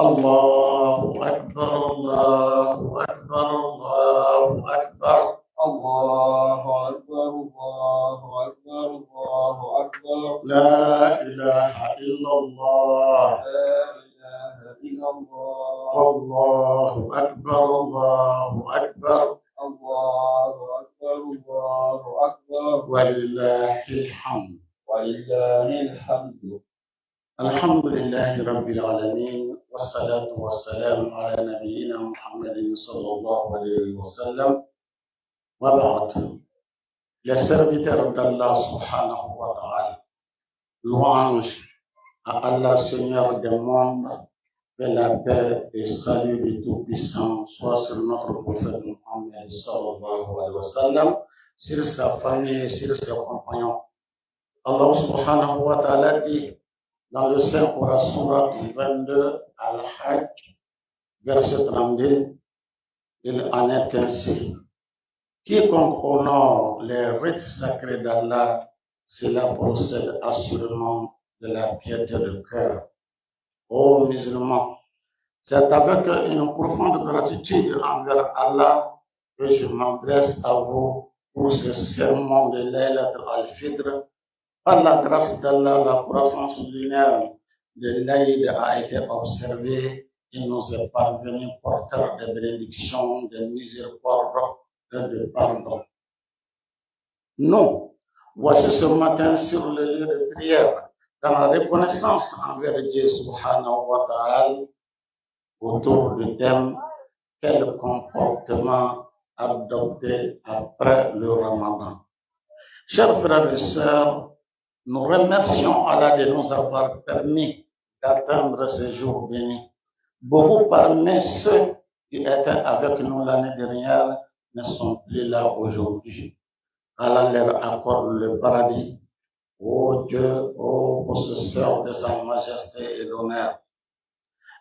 الله أكبر الله أكبر الله أكبر الله أكبر الله أكبر الله أكبر لا إله إلا الله لا إله إلا الله والله أكبر الله أكبر الله أكبر الله أكبر ولله الحمد. ولله الحمد. الحمد لله رب العالمين والصلاة والسلام على نبينا محمد صلى الله عليه وسلم وبعد. Les serviteurs d'Allah subhanahu wa ta'ala, louange à Allah Seigneur des mondes, que la paix et salut du Tout-Puissant soit sur notre prophète Muhammad sallallahu alayhi wa sallam, sur sa famille et sur ses compagnons. Allah subhanahu wa ta'ala dit dans le Saint-Coran, sourate 22, Al-Hajj, verset 32, il en est ainsi. Quiconque honore les rites sacrés d'Allah, cela procède assurément de la piété de cœur. Ô musulmans, c'est avec une profonde gratitude envers Allah que je m'adresse à vous pour ce sermon de Laylat al-Fitr. Par la grâce d'Allah, la croissance lunaire de l'Aïd a été observée et nous est parvenu porteur de bénédictions, de miséricorde et de pardon. Nous, voici ce matin sur le lieu de prière, dans la reconnaissance envers Dieu subhanahu wa ta'ala, autour du thème « Quel comportement adopter après le Ramadan ?» Chers frères et sœurs, nous remercions Allah de nous avoir permis d'atteindre ces jours bénis. Beaucoup parmi ceux qui étaient avec nous l'année dernière ne sont plus là aujourd'hui. Allah leur accorde le paradis. Ô Dieu, ô possesseur de sa majesté et d'honneur.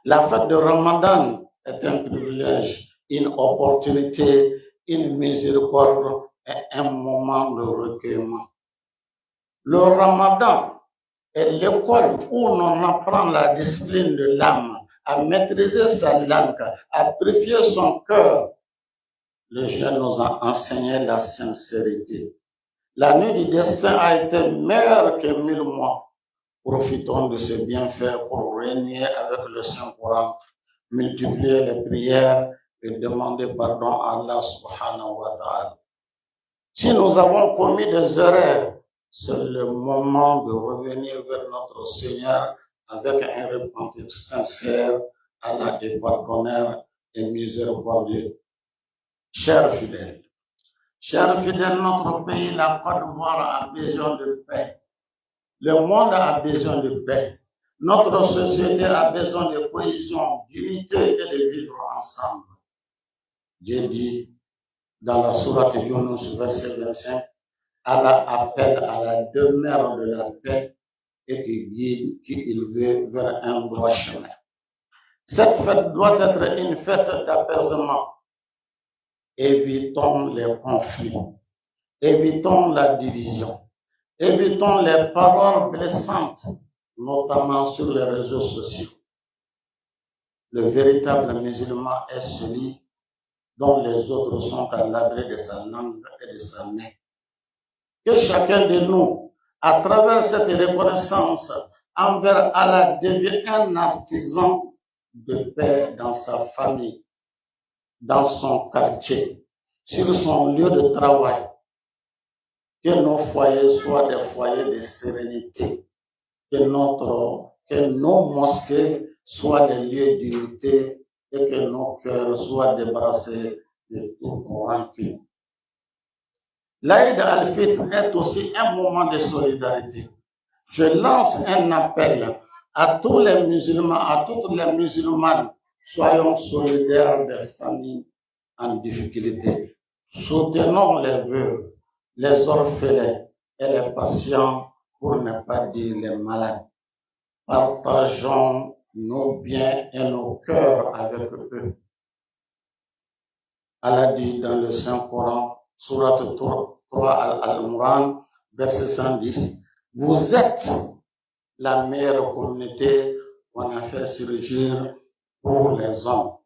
La fête de Ramadan est un privilège, une opportunité, une miséricorde et un moment de recueillement. Le Ramadan est l'école où l'on apprend la discipline de l'âme, à maîtriser sa langue, à purifier son cœur. Le jeûne nous a enseigné la sincérité. La nuit du destin a été meilleure que 1000 mois. Profitons de ce bienfait pour régner avec le Saint-Coran, multiplier les prières et demander pardon à Allah subhanahu wa ta'ala. Si nous avons commis des erreurs, c'est le moment de revenir vers notre Seigneur avec un repentir sincère, Allah est pardonneur et miséricordieux. Chers fidèles, notre pays, la Côte d'Ivoire, a besoin de paix. Le monde a besoin de paix. Notre société a besoin de cohésion, d'unité et de vivre ensemble. Dieu dit dans la sourate Yunus, verset 25, Allah appelle à la demeure de la paix et qui guide, qui veut vers un droit chemin. Cette fête doit être une fête d'apaisement. Évitons les conflits, évitons la division, évitons les paroles blessantes, notamment sur les réseaux sociaux. Le véritable musulman est celui dont les autres sont à l'abri de sa langue et de sa main. Que chacun de nous, à travers cette reconnaissance envers Allah, devienne un artisan de paix dans sa famille, dans son quartier, sur son lieu de travail. Que nos foyers soient des foyers de sérénité, que nos mosquées soient des lieux d'unité et que nos cœurs soient débarrassés de toute rancune. L'Aïd al-Fitr est aussi un moment de solidarité. Je lance un appel à tous les musulmans, à toutes les musulmanes. Soyons solidaires des familles en difficulté. Soutenons les veuves, les orphelins et les patients, pour ne pas dire les malades. Partageons nos biens et nos cœurs avec eux. Allah dit dans le Saint-Coran, sourate 3 Al-Imran, verset 110, vous êtes la meilleure communauté qu'on a fait surgir pour les hommes.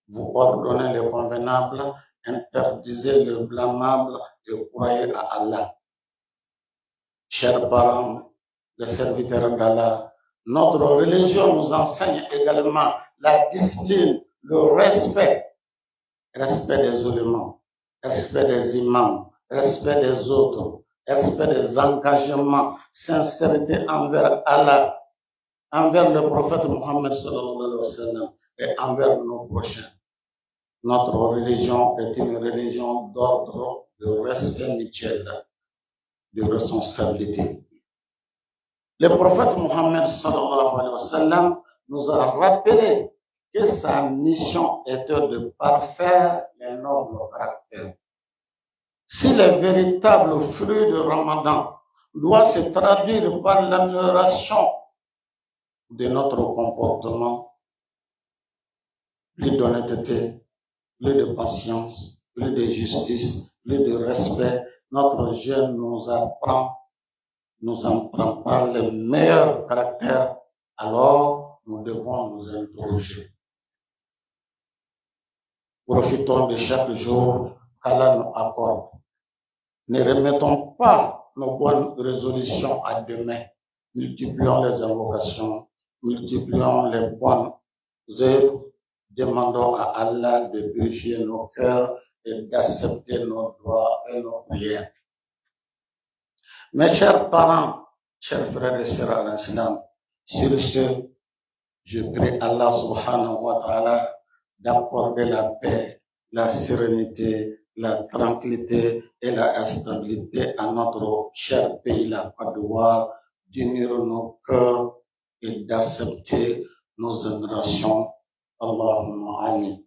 Vous ordonnez le convenable, interdisez le blâmable et croyez à Allah. Chers parents, les serviteurs d'Allah, notre religion nous enseigne également la discipline, le respect des éléments, respect des imams, respect des autres, respect des engagements, sincérité envers Allah, envers le prophète Mohammed sallallahu alayhi wa sallam et envers nos prochains. Notre religion est une religion d'ordre, de respect mutuel, de responsabilité. Le prophète Mohammed sallallahu alayhi wa sallam nous a rappelé que sa mission était de parfaire les nobles caractères. Si le véritable fruit de Ramadan doit se traduire par l'amélioration de notre comportement, plus d'honnêteté, plus de patience, plus de justice, plus de respect, notre jeune nous apprend par le meilleur caractère, alors nous devons nous interroger. Profitons de chaque jour qu'Allah nous accorde. Ne remettons pas nos bonnes résolutions à demain. Multiplions les invocations, multiplions les bonnes œuvres. Demandons à Allah de purifier nos cœurs et d'accepter nos doigts et nos prières. Mes chers parents, chers frères et sœurs en islam, sur ce, je prie Allah subhanahu wa ta'ala d'accorder la paix, la sérénité, la tranquillité et la stabilité à notre cher pays, la Côte d'Ivoire, d'unir nos cœurs et d'accepter nos adorations. Allahumma amin.